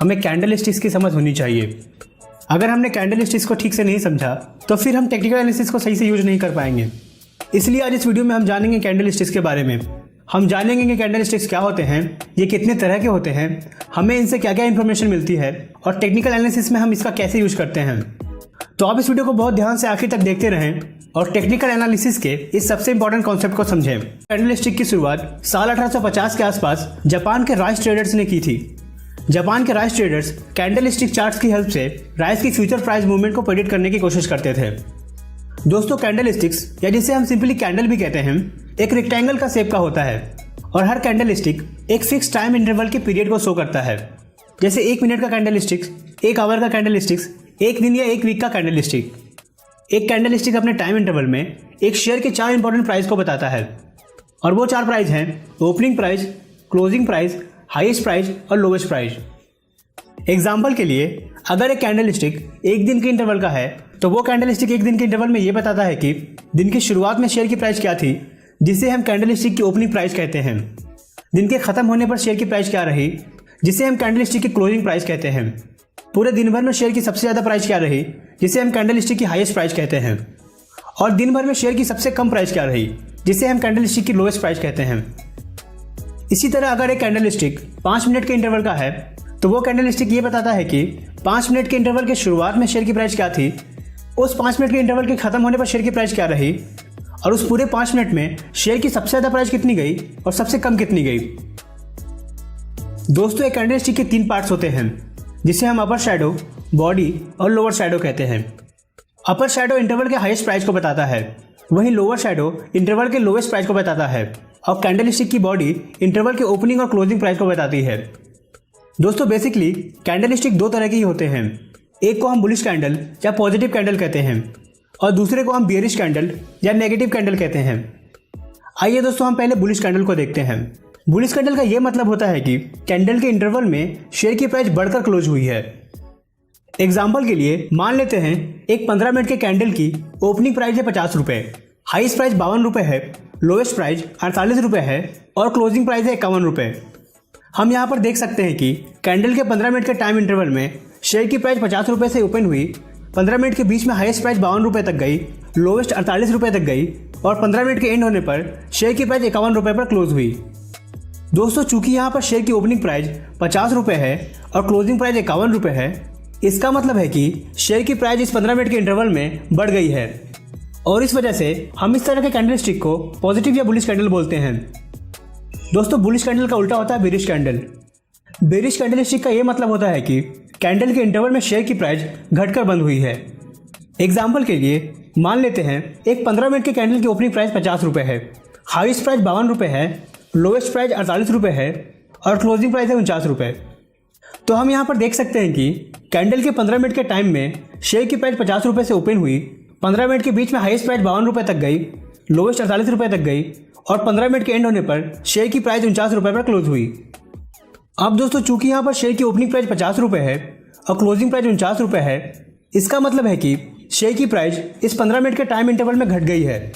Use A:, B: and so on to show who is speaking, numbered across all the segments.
A: हमें candle sticks की समझ होनी चाहिए। अगर हमने कैंडल स्टिक्स को ठीक से नहीं समझा तो फिर हम टेक्निकल एनालिसिस को सही से यूज नहीं कर पाएंगे। इसलिए आज इस वीडियो में हम जानेंगे कैंडल स्टिक्स के बारे में। हम जानेंगे कि कैंडल स्टिक्स क्या होते हैं, ये कितने तरह के होते हैं, हमें इनसे क्या क्या इन्फॉर्मेशन मिलती है और टेक्निकल एनालिसिस में हम इसका कैसे यूज करते हैं। तो आप इस वीडियो को बहुत ध्यान से आखिर तक देखते रहें और टेक्निकल एनालिसिस के इस सबसे इंपॉर्टेंट कॉन्सेप्ट को समझें। कैंडल स्टिक की शुरुआत साल 1850 के आसपास जापान के राइस ट्रेडर्स ने की थी। जापान के rice traders candle stick charts की हेल्प से राइस की फ्यूचर प्राइस मूवमेंट को प्रेडिक्ट करने की कोशिश करते थे। दोस्तों, कैंडल स्टिक्स या जिसे हम सिंपली कैंडल भी कहते हैं, एक रेक्टेंगल का शेप का होता है और हर कैंडल स्टिक एक फिक्स टाइम इंटरवल के पीरियड को शो करता है। जैसे 1 मिनट का कैंडल स्टिक्स, 1 आवर का कैंडल स्टिक्स, 1 दिन या 1 वीक का कैंडल स्टिक। एक कैंडल स्टिक अपने टाइम इंटरवल में एक शेयर के 4 इंपॉर्टेंट प्राइस को बताता है और वो 4 प्राइस हैं opening price, closing price, highest price और लोवेस्ट प्राइस। एग्जाम्पल के लिए, अगर एक कैंडल स्टिक 1 दिन के इंटरवल का है तो वो कैंडल स्टिक 1 दिन के इंटरवल में ये बताता है कि दिन की शुरुआत में शेयर की प्राइस क्या थी, जिसे हम कैंडल स्टिक की ओपनिंग प्राइस कहते हैं। दिन के खत्म होने पर शेयर की प्राइस क्या रही, जिसे हम कैंडल स्टिक की क्लोजिंग प्राइस कहते हैं। पूरे दिन भर में शेयर की सबसे ज़्यादा प्राइस क्या रही, जिसे हम कैंडल स्टिक की हाईएस्ट प्राइस कहते हैं। और दिन भर में शेयर की सबसे कम प्राइस क्या रही, जिसे हम कैंडल स्टिक की लोएस्ट प्राइस कहते हैं। इसी तरह अगर एक कैंडल स्टिक 5 मिनट के इंटरवल का है तो वो कैंडल स्टिक ये बताता है कि 5 मिनट के इंटरवल के शुरुआत में शेयर की प्राइस क्या थी, उस 5 मिनट के इंटरवल के खत्म होने पर शेयर की प्राइस क्या रही और उस पूरे 5 मिनट में शेयर की सबसे ज़्यादा प्राइस कितनी गई और सबसे कम कितनी गई। दोस्तों, एक कैंडल स्टिक के 3 पार्ट्स होते हैं, जिसे हम अपर शैडो, बॉडी और लोअर शैडो कहते हैं। अपर शैडो इंटरवल के हाईएस्ट प्राइस को बताता है, वहीं लोअर शैडो इंटरवल के लोएस्ट प्राइस को बताता है और कैंडल स्टिक की बॉडी इंटरवल के ओपनिंग और क्लोजिंग प्राइस को बताती है। दोस्तों, बेसिकली कैंडल स्टिक 2 तरह की होते हैं। एक को हम बुलिश कैंडल या पॉजिटिव कैंडल कहते हैं और दूसरे को हम बियरिश कैंडल या नेगेटिव कैंडल कहते हैं। आइए दोस्तों, हम पहले बुलिश कैंडल को देखते हैं। बुलिश कैंडल का यह मतलब होता है कि कैंडल के इंटरवल में शेयर की प्राइस बढ़कर क्लोज हुई है। एग्जाम्पल के लिए मान लेते हैं एक 15 मिनट के कैंडल की ओपनिंग प्राइस है 50 रुपये, हाईएस्ट प्राइस 52 रुपये है, लोएस्ट प्राइस 48 रुपये है और क्लोजिंग प्राइस है 51 रुपये। हम यहाँ पर देख सकते हैं कि कैंडल के 15 मिनट के टाइम इंटरवल में शेयर की प्राइस 50 रुपये से ओपन हुई, 15 मिनट के बीच में हाईएस्ट प्राइस 52 रुपये तक गई, लोवेस्ट 48 रुपये तक गई और 15 मिनट के एंड होने पर शेयर की प्राइस 51 रुपये पर क्लोज हुई। दोस्तों, चूंकि यहाँ पर शेयर की ओपनिंग प्राइस 50 रुपये है और क्लोजिंग प्राइस 51 रुपये है, इसका मतलब है कि शेयर की प्राइस इस 15 मिनट के इंटरवल में बढ़ गई है और इस वजह से हम इस तरह के कैंडल स्टिक को पॉजिटिव या बुलिश कैंडल बोलते हैं। दोस्तों, बुलिश कैंडल का उल्टा होता है bearish candle. Bearish candle stick का यह मतलब होता है कि कैंडल के इंटरवल में शेयर की प्राइस घटकर बंद हुई है। एग्जाम्पल के लिए मान लेते हैं एक 15 मिनट के कैंडल की ओपनिंग प्राइस 50 रुपये है, हाईएस्ट प्राइस 52 रुपये है, लोएस्ट प्राइस 48 रुपये है और क्लोजिंग प्राइस है 49 रुपये। तो हम यहाँ पर देख सकते हैं कि कैंडल के 15 मिनट के टाइम में शेयर की प्राइस 50 रुपये से ओपन हुई, 15 मिनट के बीच में हाईएस्ट प्राइस 52 रुपये तक गई, लोएस्ट 48 रुपये तक गई और 15 मिनट के एंड होने पर शेयर की प्राइस 49 रुपये पर क्लोज हुई। अब दोस्तों, चूंकि यहाँ पर शेयर की ओपनिंग प्राइस 50 रुपये है और क्लोजिंग प्राइस 49 रुपये है, इसका मतलब है कि शेयर की प्राइस इस 15 मिनट के टाइम इंटरवल में घट गई है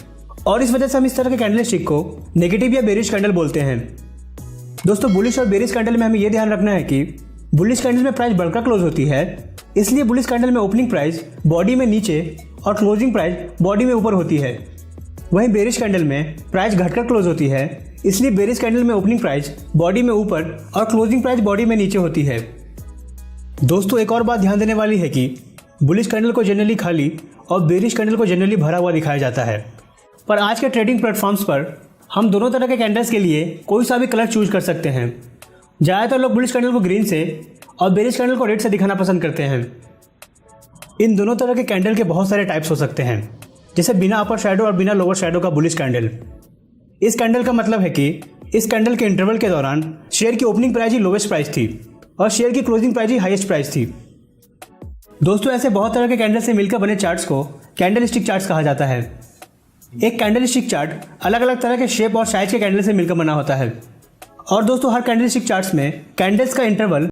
A: और इस वजह से हम इस तरह के कैंडल स्टिक को नेगेटिव या बेरिश कैंडल बोलते हैं। दोस्तों, बुलिश और बेरिश कैंडल में हमें यह ध्यान रखना है कि बुलिश कैंडल में प्राइस बढ़कर क्लोज होती है, इसलिए बुलिश कैंडल में ओपनिंग प्राइस बॉडी में नीचे और क्लोजिंग प्राइस बॉडी में ऊपर होती है। वहीं बेरिश कैंडल में प्राइस घटकर क्लोज होती है, इसलिए बेरिश कैंडल में ओपनिंग प्राइस बॉडी में ऊपर और क्लोजिंग प्राइस बॉडी में नीचे होती है। दोस्तों, एक और बात ध्यान देने वाली है कि बुलिश कैंडल को जनरली खाली और बेरिश कैंडल को जनरली भरा हुआ दिखाया जाता है, पर आज के ट्रेडिंग प्लेटफॉर्म्स पर हम दोनों तरह के कैंडल्स के लिए कोई सा भी कलर चूज कर सकते हैं। ज़्यादातर लोग बुलिश कैंडल को ग्रीन से और बेरिश कैंडल को रेड से दिखाना पसंद करते हैं। इन दोनों तरह के कैंडल के बहुत सारे टाइप्स हो सकते हैं, जैसे बिना अपर शैडो और बिना लोअर शैडो का बुलिश कैंडल। इस कैंडल का मतलब है कि इस कैंडल के इंटरवल के दौरान शेयर की ओपनिंग प्राइस ही लोवेस्ट प्राइस थी और शेयर की क्लोजिंग प्राइस ही हाईएस्ट प्राइस थी। दोस्तों, ऐसे बहुत तरह के कैंडल से मिलकर बने चार्ट्स को कैंडल स्टिक चार्ट्स कहा जाता है। एक कैंडल स्टिक चार्ट अलग अलग तरह के शेप और साइज के कैंडल से मिलकर बना होता है और दोस्तों, हर कैंडल स्टिक चार्ट्स में कैंडल्स का इंटरवल